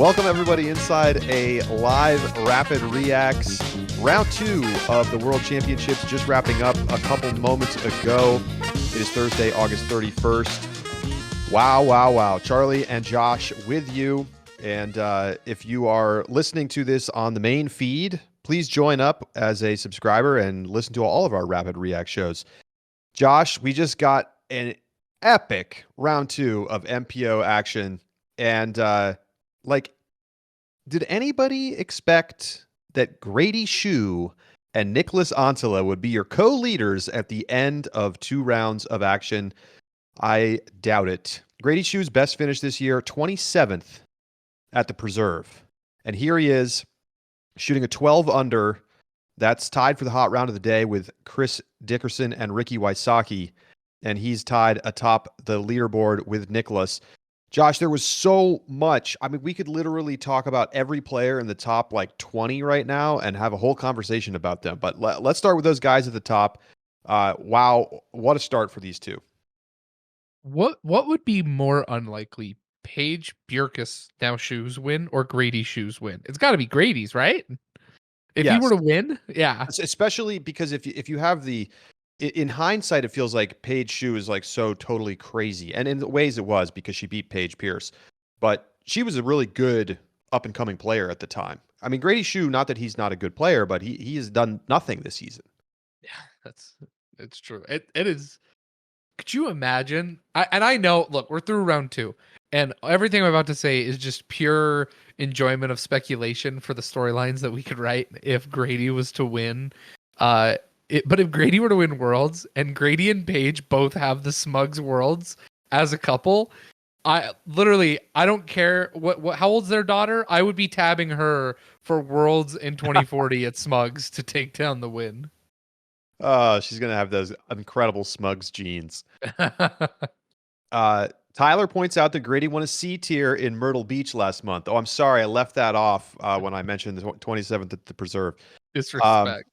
Welcome everybody inside a live Rapid Reax. Round 2 of the World Championships just wrapping up a couple moments ago. It is Thursday, August 31st. Wow. Charlie and Josh with you. And if you are listening to this on the main feed, please join up as a subscriber and listen to all of our Rapid React shows. Josh, we just got an epic round 2 of MPO action. And did anybody expect that Grady Shue and Nicholas Antela would be your co-leaders at the end of 2 rounds of action? I doubt it. Grady Shue's best finish this year, 27th at the Preserve. And here he is, shooting a 12 under. That's tied for the hot round of the day with Chris Dickerson and Ricky Wysocki. And he's tied atop the leaderboard with Nicholas. Josh, there was so much. I mean, we could literally talk about every player in the top 20 right now and have a whole conversation about them. But let's start with those guys at the top. Wow, what a start for these two. What would be more unlikely? Paige Bjerkes now Shue's win or Grady Shue's win? It's got to be Grady's, right? If he were to win, yeah. Especially because if you have in hindsight, it feels like Paige Shue is so totally crazy. And in ways it was because she beat Paige Pierce. But she was a really good up-and-coming player at the time. I mean, Grady Shue, not that he's not a good player, but he has done nothing this season. Yeah, it's true. It is. Could you imagine? I know, look, we're through round 2. And everything I'm about to say is just pure enjoyment of speculation for the storylines that we could write if Grady was to win. But if Grady were to win Worlds and Grady and Paige both have the Smugs Worlds as a couple, I don't care what how old's their daughter. I would be tabbing her for Worlds in 2040 at Smugs to take down the win. Oh, she's gonna have those incredible Smugs genes. Tyler points out that Grady won a C tier in Myrtle Beach last month. Oh, I'm sorry, I left that off when I mentioned the 27th at the Preserve. Disrespect.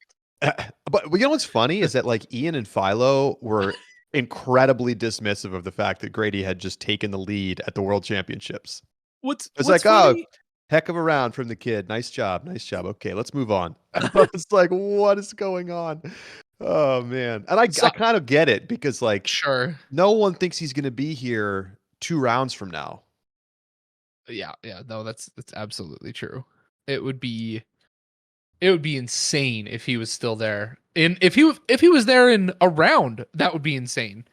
But you know what's funny is that Ian and Philo were incredibly dismissive of the fact that Grady had just taken the lead at the World Championships. What's funny? Oh, heck of a round from the kid. Nice job. Okay, let's move on. It's what is going on? Oh man. And I kind of get it because sure, no one thinks he's going to be here 2 rounds from now. Yeah. No, that's absolutely true. It would be insane if he was still there. And if he was there in a round, that would be insane.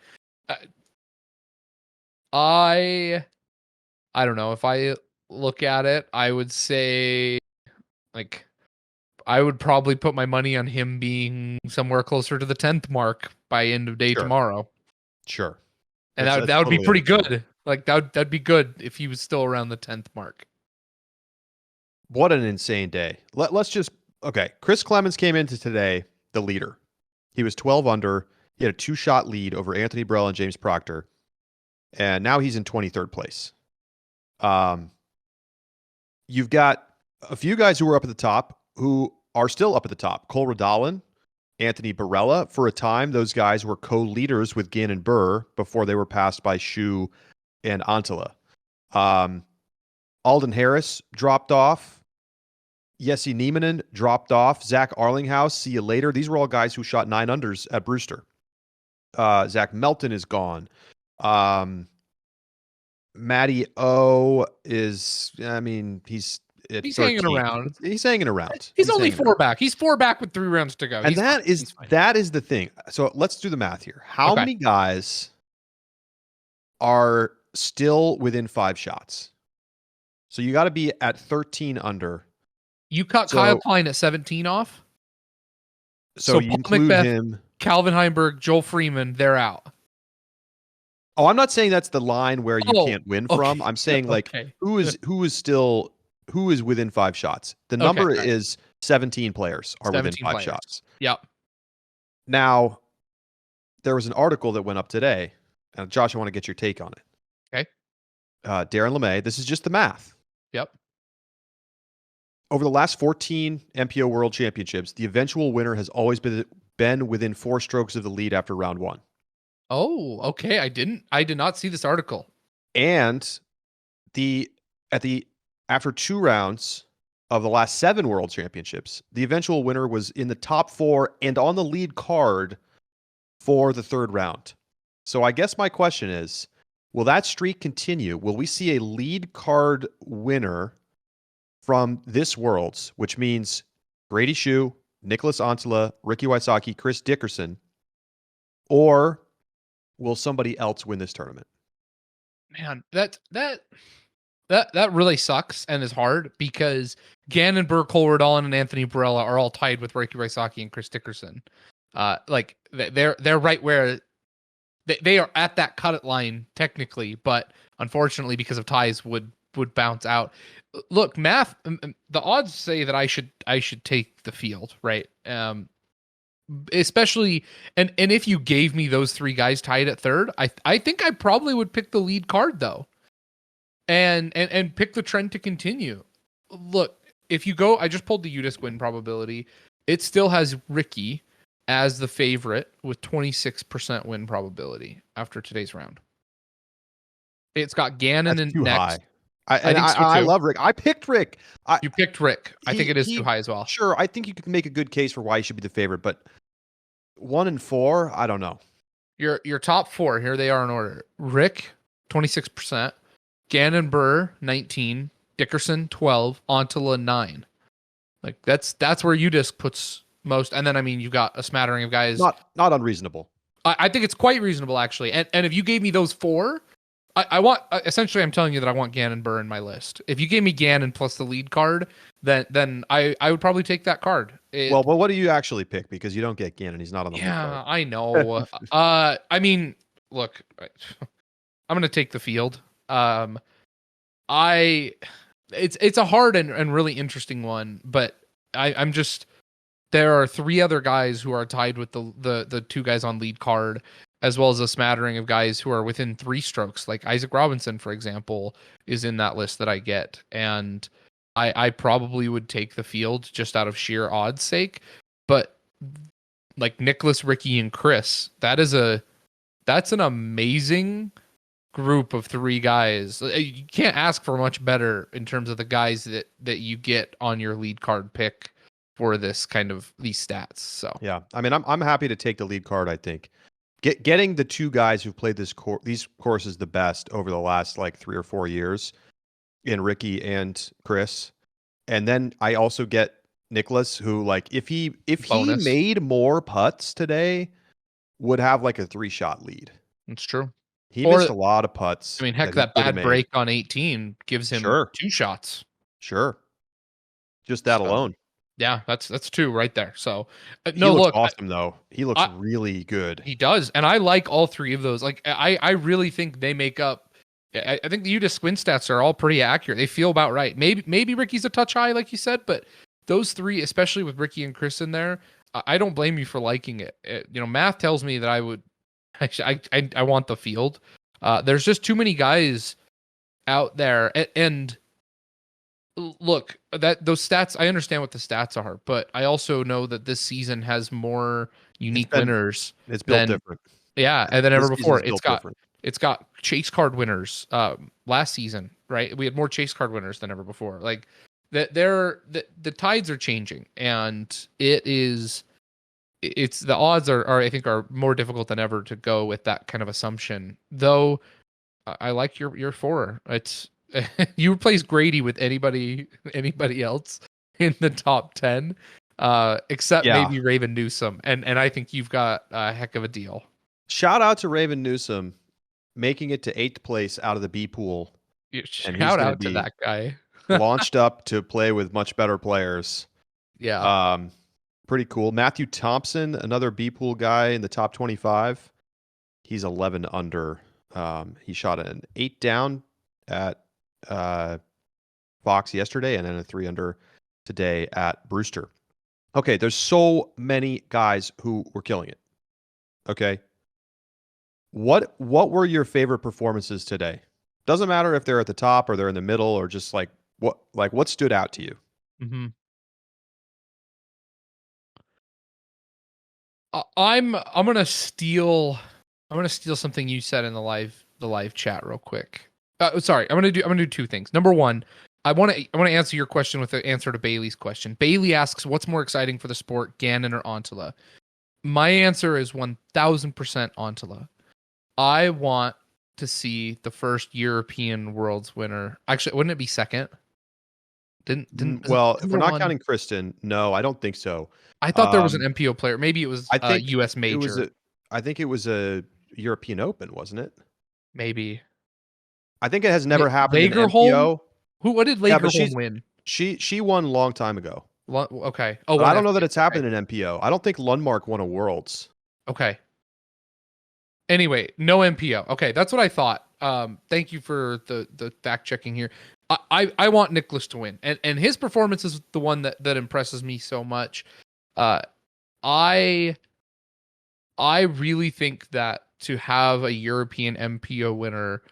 I don't know. If I look at it, I would say I would probably put my money on him being somewhere closer to the 10th mark by end of day tomorrow. Sure. And that would totally be pretty good. That'd be good if he was still around the 10th mark. What an insane day. Okay, Chris Clemens came into today the leader. He was 12 under. He had a 2-shot lead over Anthony Burrell and James Proctor. And now he's in 23rd place. You've got a few guys who were up at the top who are still up at the top. Cole Radalin, Anthony Barella. For a time, those guys were co-leaders with Ginn and Burr before they were passed by Shue and Antela. Alden Harris dropped off. Jesse Niemanen dropped off. Zach Arlinghouse, see you later. These were all guys who shot 9 unders at Brewster. Zach Melton is gone. Matty O is, he's hanging around. He's hanging around. He's only 4 back. He's 4 back with 3 rounds to go. And that is the thing. So let's do the math here. How many guys are still within 5 shots? So you got to be at 13 under. You cut Kyle Klein at 17 off? So you include Macbeth, him. Calvin Heimberg, Joel Freeman, they're out. Oh, I'm not saying that's the line where you can't win from. I'm saying who is within 5 shots. The number is 17 players are within 5 shots. Yep. Now, there was an article that went up today, and Josh, I want to get your take on it. Okay. Darren LeMay, this is just the math. Yep. Over the last 14 MPO World Championships, the eventual winner has always been within 4 strokes of the lead after round 1. Oh, okay. I did not see this article. And at the after 2 rounds of the last 7 World Championships, the eventual winner was in the top 4 and on the lead card for the 3rd round. So I guess my question is, will that streak continue? Will we see a lead card winner from this Worlds, which means Grady Shue, Nicholas Antela, Ricky Wysocki, Chris Dickerson, or will somebody else win this tournament? Man, that really sucks and is hard because Gannon, Burr, Colward, Allen, and Anthony Barella are all tied with Ricky Wysocki and Chris Dickerson. Like they're right where they are at that cut line technically, but unfortunately because of ties would bounce out. Look, math, the odds say that I should take the field, right? Especially and if you gave me those 3 guys tied at 3rd, I think I probably would pick the lead card though. And pick the trend to continue. Look, if you go, I just pulled the UDisc win probability. It still has Ricky as the favorite with 26% win probability after today's round. It's got Gannon That's and too next. high. I love Rick. I picked Rick. You picked Rick. I think it is too high as well. Sure, I think you could make a good case for why he should be the favorite, but 1 and 4, I don't know. Your top 4, here they are in order. Rick, 26%. Gannon, Burr, 19. Dickerson, 12. Antela, 9. Like that's where UDisc puts most. And then I mean you've got a smattering of guys. Not unreasonable. I think it's quite reasonable actually. And if you gave me those 4, I want essentially I'm telling you that I want Gannon, Burr in my list. If you gave me Gannon plus the lead card, then I would probably take that card. Well, but what do you actually pick? Because you don't get Gannon. He's not on the lead card. Yeah, I know. I mean, look, I'm gonna take the field. It's a hard and really interesting one, but I'm just there are 3 other guys who are tied with the 2 guys on lead card, as well as a smattering of guys who are within 3 strokes. Like Isaac Robinson, for example, is in that list that I get, and I probably would take the field just out of sheer odds sake. But like Nicholas, Ricky, and Chris, that's an amazing group of 3 guys. You can't ask for much better in terms of the guys that you get on your lead card pick for this kind of these stats. So yeah, I mean, I'm happy to take the lead card. I think getting the 2 guys who've played these courses the best over the last like 3 or 4 years in Ricky and Chris, and then I also get Nicholas, who like if he made more putts today, would have like a 3-shot lead. It's true. He missed a lot of putts. I mean, heck, that bad break on 18 gives him 2 shots. Sure. Just that alone. Yeah, that's 2 right there. So, he looks awesome though. He looks really good. He does, and I like all 3 of those. Like, I really think they make up. I think the UDisc win stats are all pretty accurate. They feel about right. Maybe Ricky's a touch high, like you said, but those 3, especially with Ricky and Chris in there, I don't blame you for liking it. Math tells me that I would. Actually, I want the field. There's just too many guys out there, and look, that those stats. I understand what the stats are, but I also know that this season has more unique winners. It's built different. Yeah, and than ever before. It's got chase card winners. Last season, right? We had more chase card winners than ever before. Like that, the tides are changing, and it's the odds are I think are more difficult than ever to go with that kind of assumption. Though I like your 4. It's you replace Grady with anybody else in the top 10, except maybe Raven Newsom, and I think you've got a heck of a deal. Shout out to Raven Newsom making it to 8th place out of the B pool. Shout out to that guy. Launched up to play with much better players. Yeah. Pretty cool. Matthew Thompson, another B pool guy in the top 25. He's 11 under. He shot an 8 down at Fox yesterday, and then a 3 under today at Brewster. Okay, there's so many guys who were killing it. Okay. What were your favorite performances today? Doesn't matter if they're at the top or they're in the middle or just what stood out to you? Mm-hmm. I'm gonna steal something you said in the live chat real quick. Sorry, I'm gonna do 2 things. Number 1, I want to answer your question with the answer to Bailey's question. Bailey asks, "What's more exciting for the sport, Ganon or Antela?" My answer is 1000% Antela. I want to see the first European Worlds winner. Actually, wouldn't it be second? Well, Isn't if we're there not one? counting Kristen, no, I don't think so. I thought there was an Um, MPO player. Maybe it was I a think US it was major. a, I think it was a European Open, wasn't it? Maybe. I think it has never happened in Lagerholm? MPO. What did Yeah, but Lagerholm win? she won a long time ago. Okay. Oh, But one I don't know that FPO. it's happened in MPO. I don't think Lundmark won a Worlds. Okay. Anyway, no MPO. Okay, that's what I thought. Thank you for the fact checking here. I want Nicholas to win, and his performance is the one that impresses me so much. Uh, I I really think that to have a European MPO winner,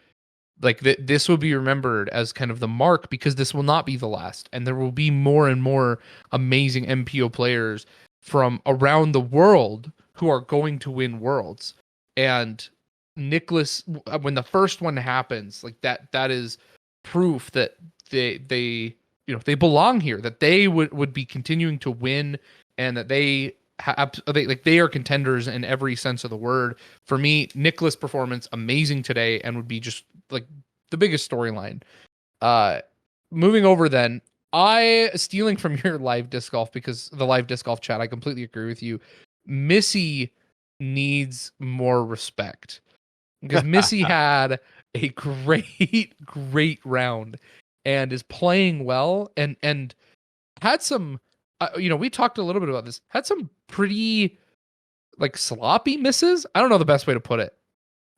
like this will be remembered as kind of the mark, because this will not be the last, and there will be more and more amazing MPO players from around the world who are going to win worlds. And Nicholas, when the first one happens, like that is proof that they they belong here, that they would be continuing to win, and that they are contenders in every sense of the word. For me, Nicholas' performance amazing today, and would be just like the biggest storyline. Uh, Moving over then, I stealing from your live disc golf, because the live disc golf chat, I completely agree with you. Missy needs more respect, because Missy had a great great round and is playing well, and had some we talked a little bit about this, had some pretty like sloppy misses. I don't know the best way to put it.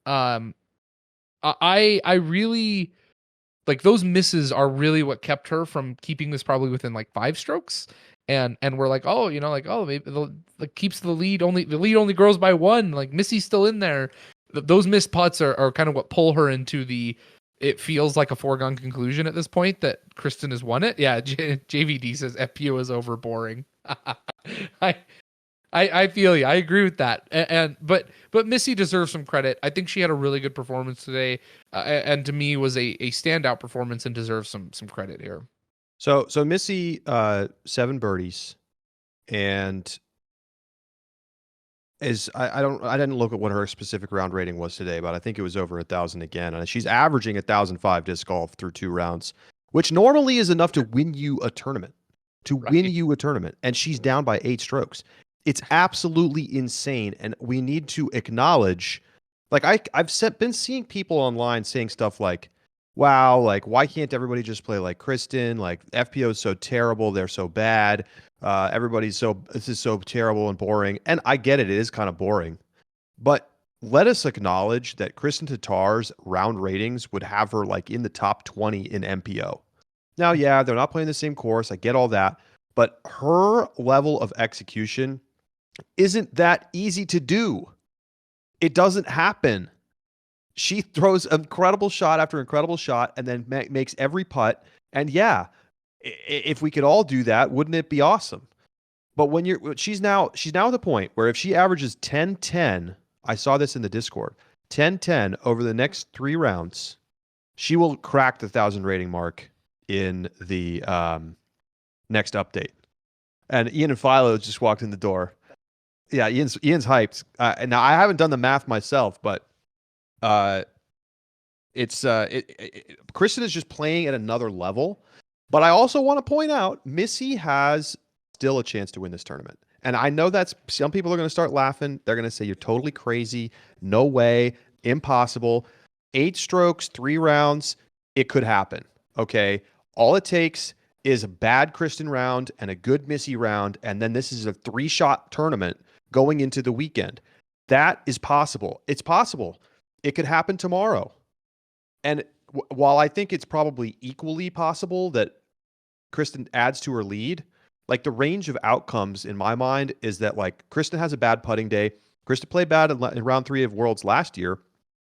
um I really like those misses are really what kept her from keeping this probably within like 5 strokes. And we're like, oh, like, oh, maybe like keeps the lead only grows by one. Like Missy's still in there. Those missed putts are kind of what pull her into the. It feels like a foregone conclusion at this point that Kristen has won it. Yeah, JVD says FPO is over boring. I I feel you. I agree with that. But Missy deserves some credit. I think she had a really good performance today, and to me was a standout performance and deserves some credit here. So Missy, 7 birdies, and I didn't look at what her specific round rating was today, but I think it was over 1,000 again, and she's averaging 1,005 disc golf through 2 rounds, which normally is enough to win you a tournament, Right. and she's down by 8 strokes. It's absolutely insane, and we need to acknowledge. Like been seeing people online saying stuff like, "Wow, like why can't everybody just play like Kristen? Like FPO is so terrible, they're so bad. This is so terrible and boring." And I get it; it is kind of boring, but let us acknowledge that Kristen Tatar's round ratings would have her like in the top 20 in MPO. Now, yeah, they're not playing the same course. I get all that, but her level of execution isn't that easy to do. It doesn't happen. She throws incredible shot after incredible shot and then makes every putt. And yeah, if we could all do that, wouldn't it be awesome? But she's now at the point where if she averages 10-10, I saw this in the Discord, 10-10 over the next 3 rounds, she will crack the 1,000 rating mark in the next update. And Ian and Philo just walked in the door. Yeah, Ian's hyped. And now I haven't done the math myself, but it's Kristen is just playing at another level. But I also want to point out Missy has still a chance to win this tournament. And I know that's some people are going to start laughing. They're going to say you're totally crazy. No way. Impossible. 8 strokes, 3 rounds. It could happen. Okay. All it takes is a bad Kristen round and a good Missy round. And then this is a 3-shot tournament going into the weekend. That is possible. It's possible. It could happen tomorrow. And while I think it's probably equally possible that Kristen adds to her lead, like the range of outcomes in my mind is that like Kristen has a bad putting day. Kristen played bad in round 3 of Worlds last year.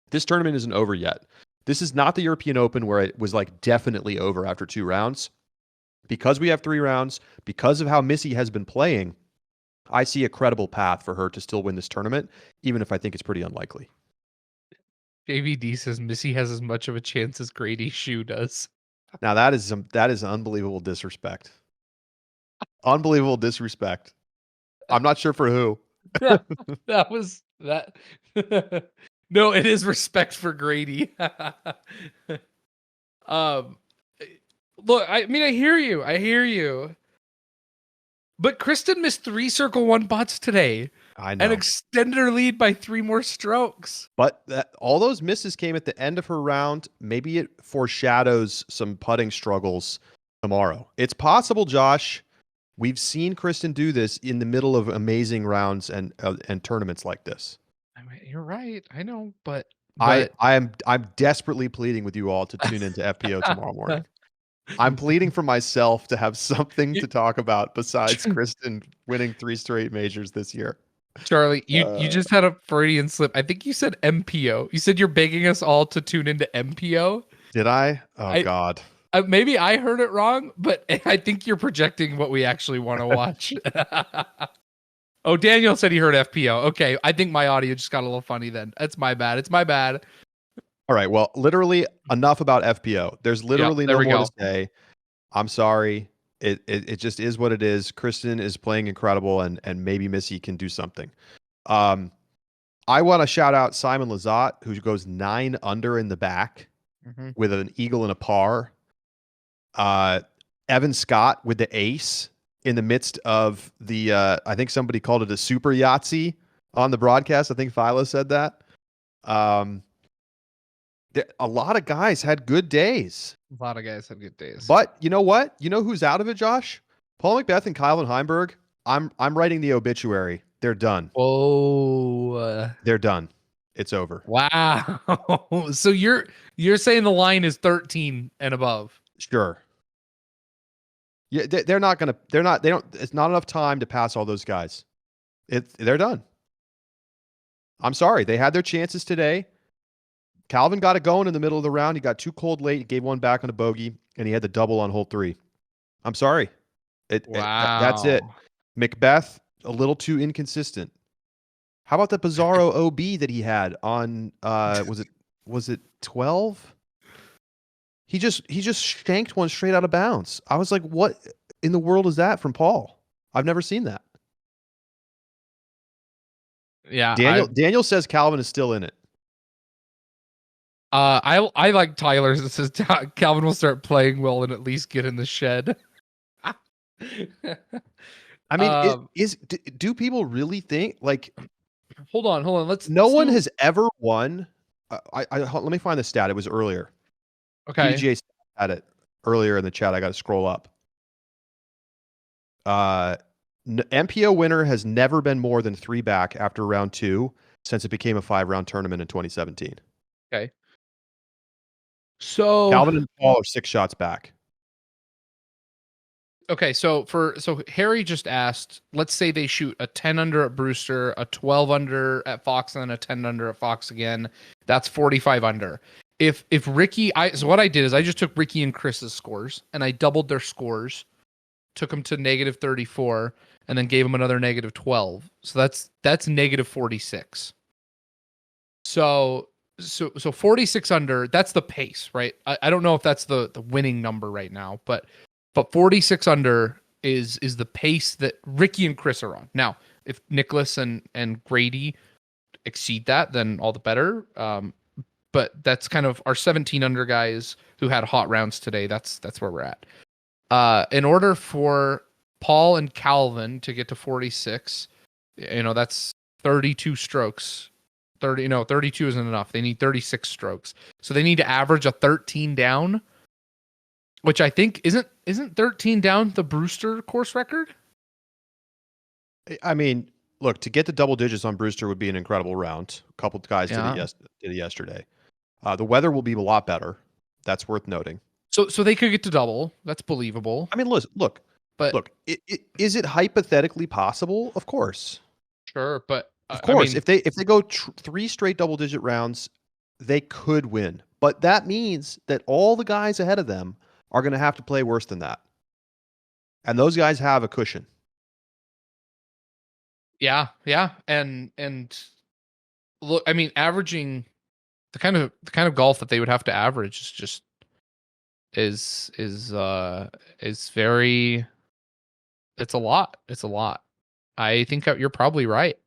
This tournament isn't over yet. This is not the European Open where it was like definitely over after 2 rounds. Because we have 3 rounds, because of how Missy has been playing, I see a credible path for her to still win this tournament, even if I think it's pretty unlikely. JVD says Missy has as much of a chance as Grady Shue does. Now that is unbelievable disrespect. Unbelievable disrespect. I'm not sure for who. Yeah, that was that. No, it is respect for Grady. um, look, I mean, I hear you. I hear you. But Kristen missed 3 circle 1 putts today I and know. extended her lead by 3 more strokes. But all those misses came at the end of her round. Maybe it foreshadows some putting struggles tomorrow. It's possible, Josh. We've seen Kristen do this in the middle of amazing rounds and tournaments like this. I mean, you're right. I know, but I'm desperately pleading with you all to tune into FPO tomorrow morning. I'm pleading for myself to have something You- to talk about besides Kristen winning 3 straight majors this year. Charlie, you Uh, just had a Freudian slip. I think you said MPO. You said you're begging us all to tune into MPO. did I? Oh I God. maybe I heard it wrong, but I think you're projecting what we actually want to watch. Oh, Daniel said he heard FPO. Okay, I think my audio just got a little funny then. That's my bad. It's my bad. All right. Well, literally enough about FPO. There's Yep, literally there no we more to go. say. I'm sorry. It just is what it is. Kristen is playing incredible, and maybe Missy can do something. Um, I want to shout out Simon Lizotte, who goes 9 under in the back Mm-hmm. with an eagle and a par. Evan Scott with the ace in the midst of the I think somebody called it a super Yahtzee on the broadcast. I think Philo said that. Um, a lot of guys had good days. A lot of guys had good days. But you know what? You know who's out of it, Josh? Paul Macbeth and Kyle Van Heimberg. I'm writing the obituary. They're done. Oh, They're done. It's over. wow. So you're saying the line is 13 and above? Sure. Yeah, they're not gonna. They're not. They don't. It's not enough time to pass all those guys. They're done. I'm sorry. They had their chances today. Calvin got it going in the middle of the round. He got too cold late. He gave one back on a bogey, and he had the double on hole 3. I'm sorry. That's it. Wow. Macbeth, a little too inconsistent. How about the Bizarro OB that he had on was it 12? He just shanked one straight out of bounds. I was like, what in the world is that from Paul? I've never seen that. Yeah, Daniel says Calvin is still in it. I like Tyler's. It says Calvin will start playing well and at least get in the shed. I mean, Um, do people really think like hold on. Let's no see one has ever won? Let me find the stat. It was earlier. Okay. PDGA had it earlier in the chat. I got to scroll up. MPO winner has never been more than 3 back after round 2 since it became a 5-round tournament in 2017. Okay. So Calvin and Paul are 6 shots back. okay, so Harry just asked, let's say they shoot a 10 under at Brewster, a 12 under at Fox, and then a 10 under at Fox again. That's 45 under. If Ricky, so what I did is I just took Ricky and Chris's scores and I doubled their scores, took them to negative 34, and then gave them another negative 12. So that's negative 46. So 46 under, that's the pace, right? I don't know if that's the winning number right now, but 46 under is the pace that Ricky and Chris are on. Now, if Nicholas and Grady exceed that, then all the better. But that's kind of our 17 under guys who had hot rounds today. That's where we're at. In order for Paul and Calvin to get to 46, that's 32 strokes. 32 isn't enough. They need 36 strokes. So they need to average a 13 down, which I think isn't 13 down the Brewster course record? I mean, look, to get the double digits on Brewster would be an incredible round. A couple of guys Yeah. did it yesterday. The weather will be a lot better. That's worth noting. So they could get to double. That's believable. I mean, look. Is it hypothetically possible? Of course. Sure, but Of course, if they go 3 straight double digit rounds, they could win. But that means that all the guys ahead of them are going to have to play worse than that. And those guys have a cushion. yeah, and look, I mean, averaging the kind of golf that they would have to average is just is very. It's a lot. It's a lot. I think you're probably right.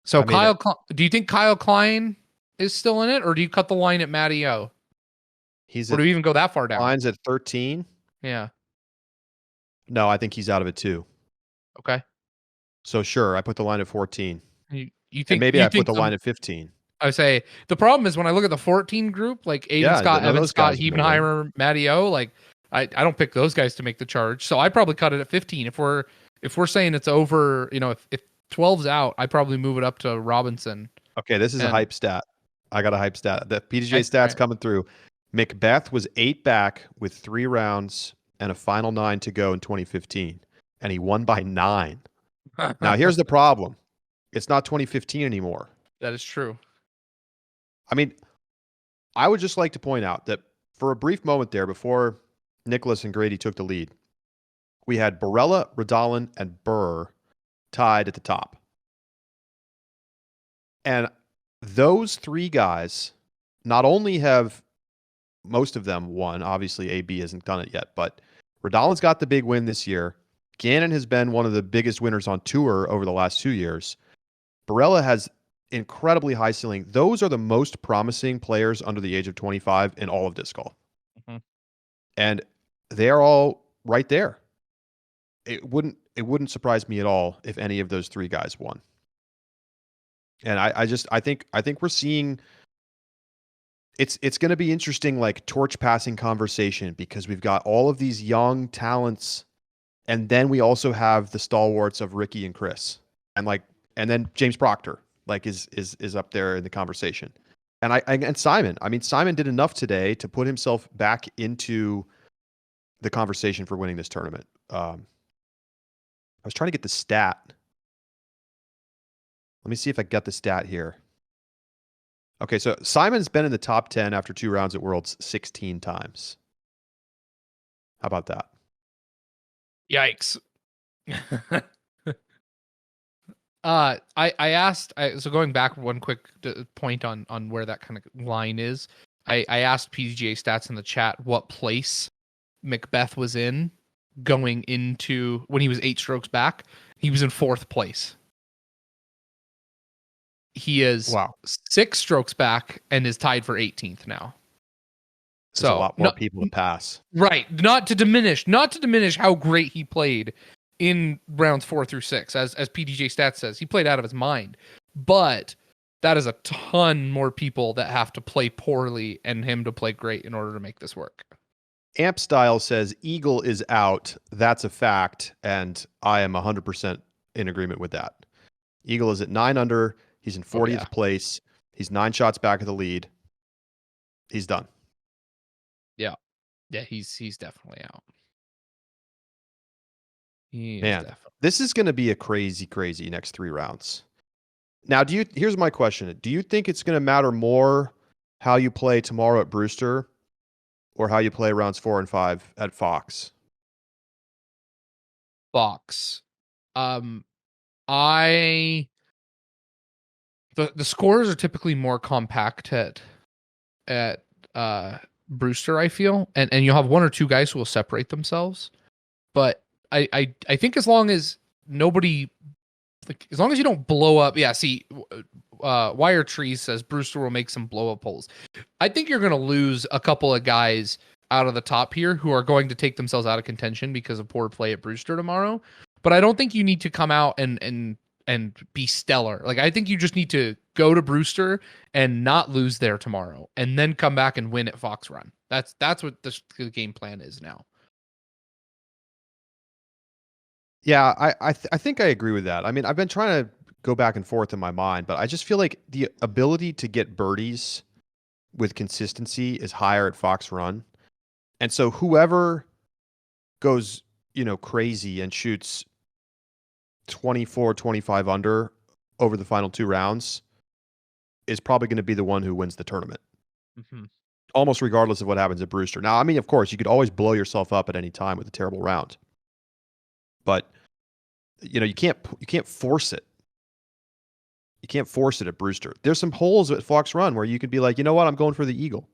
So I mean, do you think Kyle Klein is still in it, or do you cut the line at Matty O, he's or at do we even go that far down? lines at 13. Yeah. No, I think he's out of it too. Okay. So sure, I put the line at 14. You And think maybe I put the line at 15. I say the problem is when I look at the 14 group, like Aiden Yeah, Scott, none of Evan those Scott, guys are gonna win. Hebenheimer, Matty O, like I don't pick those guys to make the charge. So I probably cut it at 15. If we're saying it's over, if 12's out, I probably move it up to Robinson. Okay, this is a And hype stat. I got a hype stat. The PDGA okay, stats right. coming through. Macbeth was 8 back with 3 rounds and a final 9 to go in 2015, and he won by 9. Now, here's the problem. It's not 2015 anymore. That is true. I mean, I would just like to point out that for a brief moment there, before Nicholas and Grady took the lead, we had Barella, Radalin, and Burr tied at the top. And those 3 guys not only have most of them won, obviously AB hasn't done it yet, but Radalin's got the big win this year. Gannon has been one of the biggest winners on tour over the last 2 years. Barella has incredibly high ceiling. Those are the most promising players under the age of 25 in all of disc golf. Mm-hmm. And they're all right there. It wouldn't surprise me at all if any of those 3 guys won. And I think we're seeing it's going to be interesting, like torch passing conversation, because we've got all of these young talents, and then we also have the stalwarts of Ricky and Chris, and then James Proctor is up there in the conversation, and Simon. I mean, Simon did enough today to put himself back into the conversation for winning this tournament. I was trying to get the stat. Let me see if I got the stat here. Okay, so Simon's been in the top 10 after 2 rounds at Worlds 16 times. How about that? Yikes. I asked, so going back one quick point on where that kind of line is, I asked PDGA stats in the chat what place Macbeth was in going into when he was 8 strokes back. He was in 4th place. He is 6 strokes back and is tied for 18th now. There's a lot more people to pass. Right. Not to diminish how great he played in rounds 4 through 6. As PDGA Stats says, he played out of his mind. But that is a ton more people that have to play poorly and him to play great in order to make this work. Amp Style says Eagle is out. That's a fact. And I am 100% in agreement with that. Eagle is at 9 under. He's in 40th place. He's 9 shots back of the lead. He's done. Yeah. Yeah, he's definitely out. Man, this is going to be a crazy, crazy next 3 rounds. Now, here's my question. Do you think it's going to matter more how you play tomorrow at Brewster or how you play rounds 4 and 5 at Fox? Fox. The scores are typically more compact at Brewster, I feel, and you'll have 1 or 2 guys who will separate themselves. But I think as long as nobody, as long as you don't blow up. Yeah, see, Wire Trees says Brewster will make some blow up holes. I think you're going to lose a couple of guys out of the top here who are going to take themselves out of contention because of poor play at Brewster tomorrow. But I don't think you need to come out and be stellar. Like, I think you just need to go to Brewster and not lose there tomorrow, and then come back and win at Fox Run. That's what the game plan is now. Yeah, I think I agree with that. I mean, I've been trying to go back and forth in my mind, but I just feel like the ability to get birdies with consistency is higher at Fox Run. And so whoever goes, crazy and shoots 24, 25 under over the final 2 rounds is probably going to be the one who wins the tournament. Mm-hmm. Almost regardless of what happens at Brewster. Now, I mean, of course, you could always blow yourself up at any time with a terrible round. But you can't force it. You can't force it at Brewster. There's some holes at Fox Run where you could be like, you know what, I'm going for the Eagle.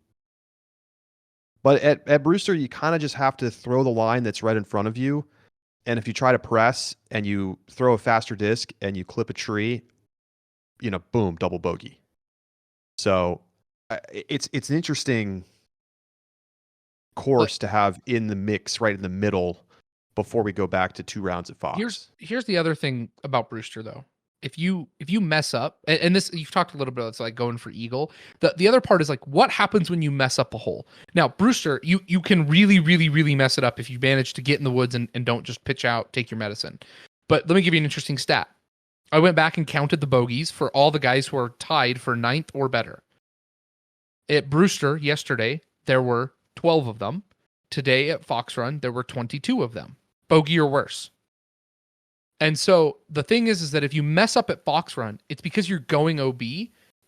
But at Brewster, you kind of just have to throw the line that's right in front of you. And if you try to press and you throw a faster disc and you clip a tree, boom, double bogey. So it's an interesting course to have in the mix right in the middle before we go back to 2 rounds at Fox. Here's the other thing about Brewster though. If you mess up, and this you've talked a little bit about, it's like going for eagle. The other part is like what happens when you mess up a hole. Now, Brewster, you can really, really, really mess it up if you manage to get in the woods and don't just pitch out, take your medicine. But let me give you an interesting stat. I went back and counted the bogeys for all the guys who are tied for 9th or better. At Brewster yesterday, there were 12 of them. Today at Fox Run, there were 22 of them. Bogey or worse. And so the thing is that if you mess up at Fox Run, it's because you're going OB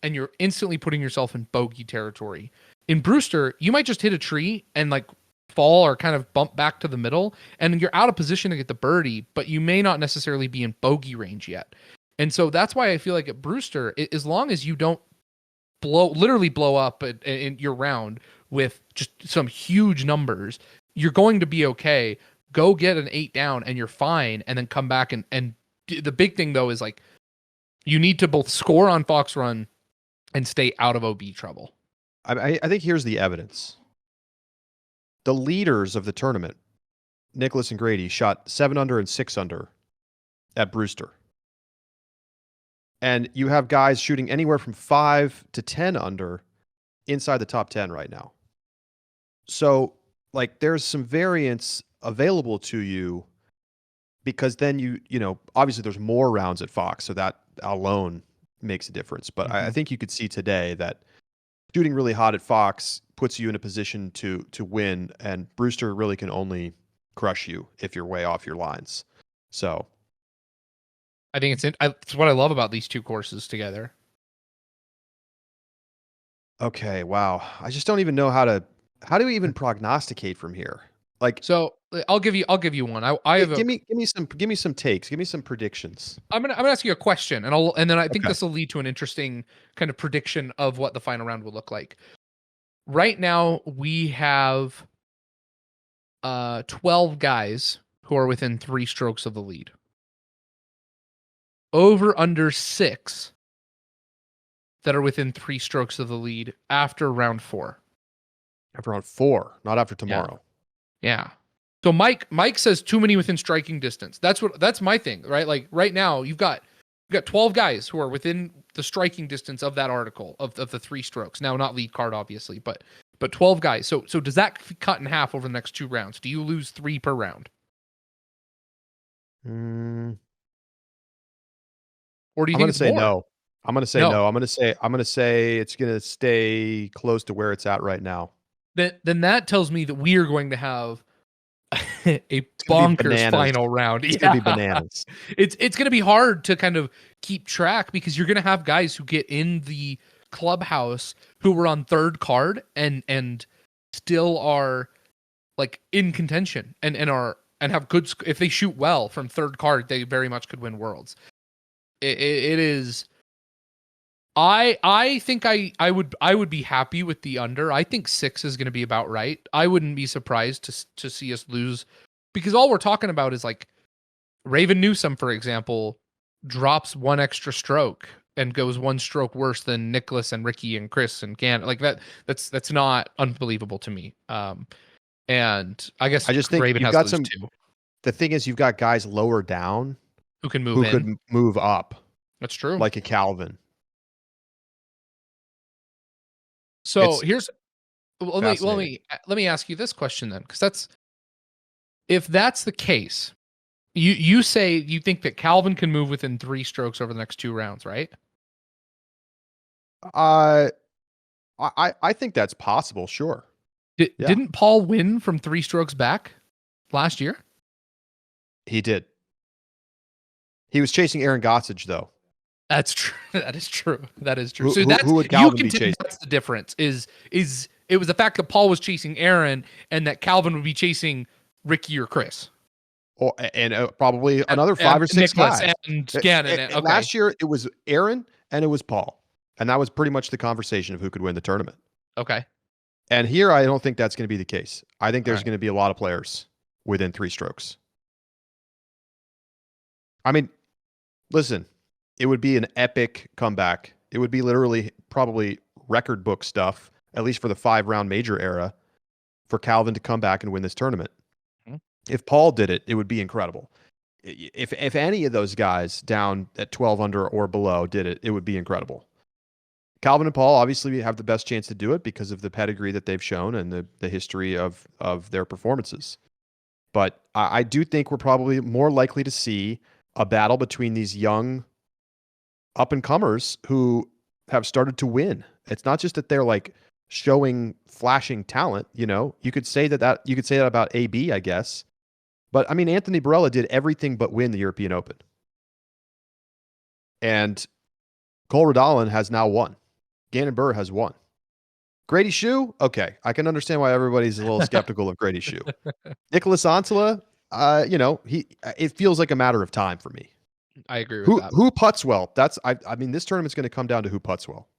and you're instantly putting yourself in bogey territory. In Brewster, you might just hit a tree and like fall or kind of bump back to the middle and you're out of position to get the birdie, but you may not necessarily be in bogey range yet. And so that's why I feel like at Brewster, as long as you don't literally blow up in your round with just some huge numbers, you're going to be okay. Go get an 8 down and you're fine, and then come back and the big thing though is like you need to both score on Fox Run and stay out of OB trouble. I think here's the evidence. The leaders of the tournament, Nicklaus and Grady, shot 7 under and 6 under at Brewster. And you have guys shooting anywhere from 5 to 10 under inside the top 10 right now. So, like, there's some variance available to you because then obviously there's more rounds at Fox, so that alone makes a difference. But I think you could see today that shooting really hot at Fox puts you in a position to win, and Brewster really can only crush you if you're way off your lines. So I think it's what I love about these two courses together. Okay, wow. I just don't even know how do we even prognosticate from here? Like, so I'll give you one. give me some takes. Give me some predictions. I'm gonna ask you a question, and then I think this will lead to an interesting kind of prediction of what the final round will look like. Right now we have 12 guys who are within 3 strokes of the lead. Over under 6 that are within 3 strokes of the lead after round 4. After round 4, not after tomorrow. Yeah. So Mike says too many within striking distance. That's my thing, right? Like right now you've got 12 guys who are within the striking distance of that article of the 3 strokes. Now not lead card obviously, but 12 guys. So does that cut in half over the next 2 rounds? Do you lose 3 per round? Or do you think it's more? No? I'm going to say no. I'm going to say it's going to stay close to where it's at right now. Then that tells me that we are going to have a bonkers final round. It's going to be bananas. It's going to be hard to kind of keep track because you're going to have guys who get in the clubhouse who were on 3rd card and still are like in contention and have good. If they shoot well from 3rd card, they very much could win Worlds. It is. I think I would be happy with the under. I think 6 is going to be about right. I wouldn't be surprised to see us lose because all we're talking about is like Raven Newsom, for example, drops 1 extra stroke and goes 1 stroke worse than Nicklaus and Ricky and Chris and Gan. Like that's not unbelievable to me. And I guess I just think Raven you've has got some. Too. The thing is, you've got guys lower down who can move could move up. That's true. Like a Calvin. So let me ask you this question then, because if that's the case, you say you think that Calvin can move within 3 strokes over the next 2 rounds, right? I think that's possible. Sure. Didn't Paul win from 3 strokes back last year? He did. He was chasing Aaron Gossage though. That's true. That is true. So who would Calvin be chasing? That's the difference. Is it was the fact that Paul was chasing Aaron and that Calvin would be chasing Ricky or Chris, and probably another 5 or 6 guys. And Gannon. Okay. Last year it was Aaron and it was Paul, and that was pretty much the conversation of who could win the tournament. Okay. And here, I don't think that's going to be the case. I think All there's right. going to be a lot of players within 3 strokes. I mean, listen, it would be an epic comeback. It would be literally probably record book stuff, at least for the 5-round major era, for Calvin to come back and win this tournament. Mhm. If Paul did it, it would be incredible. If any of those guys down at 12 under or below did it, it would be incredible. Calvin and Paul obviously have the best chance to do it because of the pedigree that they've shown and the history of their performances. But I do think we're probably more likely to see a battle between these young up and comers who have started to win. It's not just that they're like showing flashing talent, you know. You could say that you could say that about AB, I guess. But I mean, Anthony Barella did everything but win the European Open. And Cole Redalen has now won. Gannon Burr has won. Grady Shue, okay, I can understand why everybody's a little skeptical of Grady Shue. Nicholas Antela, you know, it feels like a matter of time for me. I agree with that. Who putts well? I mean, this tournament's going to come down to who putts well.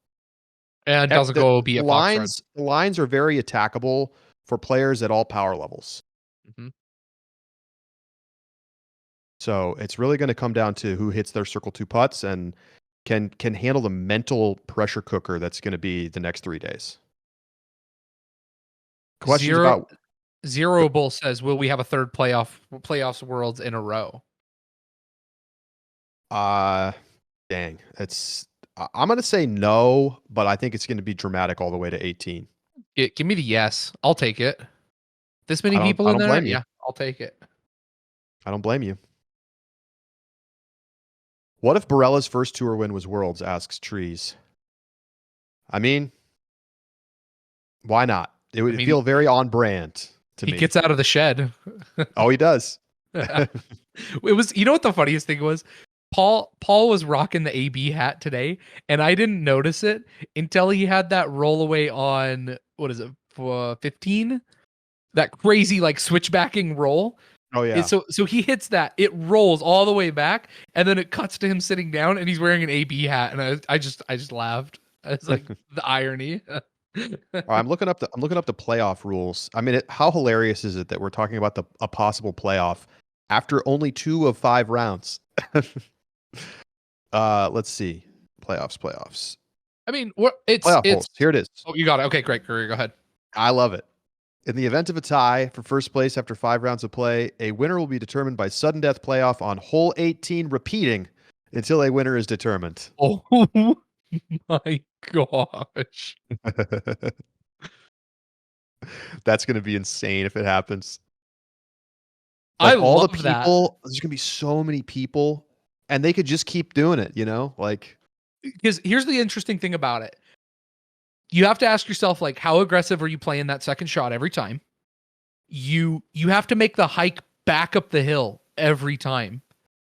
And doesn't go be a fox run. The lines are very attackable for players at all power levels. Mm-hmm. So it's really going to come down to who hits their circle 2 putts and can handle the mental pressure cooker that's going to be the next 3 days. Questions about Zero Bull says, will we have a third playoffs worlds in a row? Dang. I'm going to say no, but I think it's going to be dramatic all the way to 18. Give me the yes. I'll take it. This many people I in don't there? blame you. Yeah, I'll take it. I don't blame you. What if Barella's first tour win was Worlds, asks Trees. I mean, why not? It would feel very on brand to me. He gets out of the shed. Oh, he does. It was, you know what the funniest thing was? Paul was rocking the AB hat today, and I didn't notice it until he had that rollaway on, what is it, 15? That crazy like switchbacking roll. Oh yeah. So he hits that, it rolls all the way back, and then it cuts to him sitting down, and he's wearing an AB hat, and I just laughed. It's like the irony. I'm looking up the playoff rules. I mean, how hilarious is it that we're talking about a possible playoff after only 2 of 5 rounds? Let's see. Playoffs. I mean, it's holes. Here it is. Oh, you got it. Okay, great. Go ahead. I love it. In the event of a tie for first place after 5 rounds of play, a winner will be determined by sudden death playoff on hole 18, repeating until a winner is determined. Oh my gosh. That's going to be insane if it happens. Like, I all love the people, there's going to be so many people, and they could just keep doing it, you know? Like, because here's the interesting thing about it. You have to ask yourself, like, how aggressive are you playing that second shot every time? You have to make the hike back up the hill every time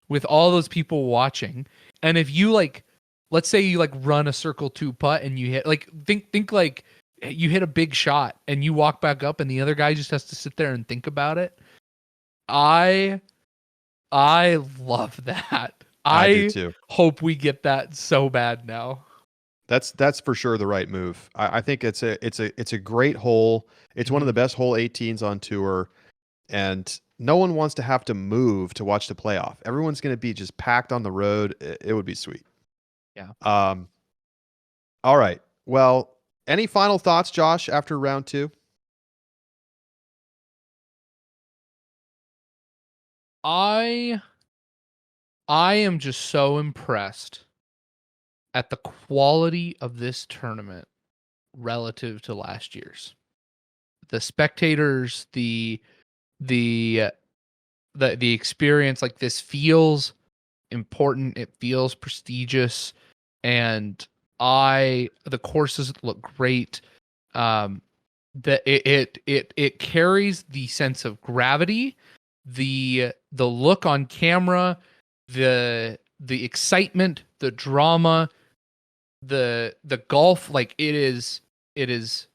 with all those people watching. And if you like, let's say you like run a circle 2 putt and you hit, like, think like you hit a big shot and you walk back up and the other guy just has to sit there and think about it. I love that. I do too. Hope we get that so bad now. That's for sure the right move. I think it's a great hole. It's one of the best hole 18s on tour, and no one wants to have to move to watch the playoff. Everyone's going to be just packed on the road. It would be sweet. Yeah. All right. Well, any final thoughts, Josh, after round 2? I am just so impressed at the quality of this tournament relative to last year's. The spectators, the experience, like, this feels important, it feels prestigious, and the courses look great. It carries the sense of gravity, the look on camera, the excitement, the drama, the golf. Like, this is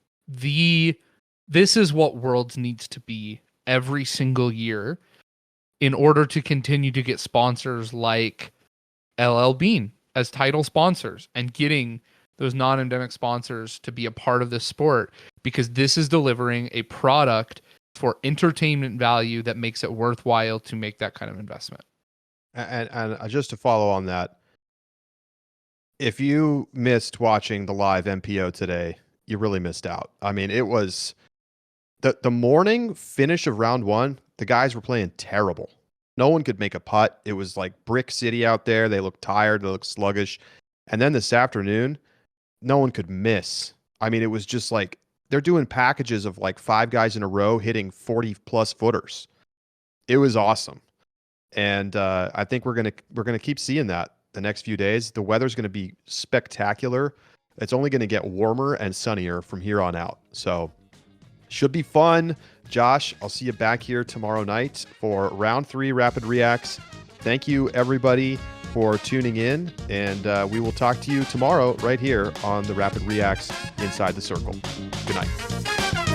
what Worlds needs to be every single year in order to continue to get sponsors like LL Bean as title sponsors and getting those non-endemic sponsors to be a part of this sport, because this is delivering a product for entertainment value that makes it worthwhile to make that kind of investment. And just to follow on that, if you missed watching the live MPO today, you really missed out. I mean, it was the morning finish of round one. The guys were playing terrible. No one could make a putt. It was like brick city out there. They looked tired. They looked sluggish. And then this afternoon, no one could miss. I mean, it was just like they're doing packages of like 5 guys in a row hitting 40+ footers. It was awesome. And I think we're gonna keep seeing that the next few days. The weather's gonna be spectacular. It's only gonna get warmer and sunnier from here on out. So should be fun. Josh, I'll see you back here tomorrow night for round 3 Rapid Reacts. Thank you everybody for tuning in, and we will talk to you tomorrow right here on the Rapid Reacts Inside the Circle. Good night.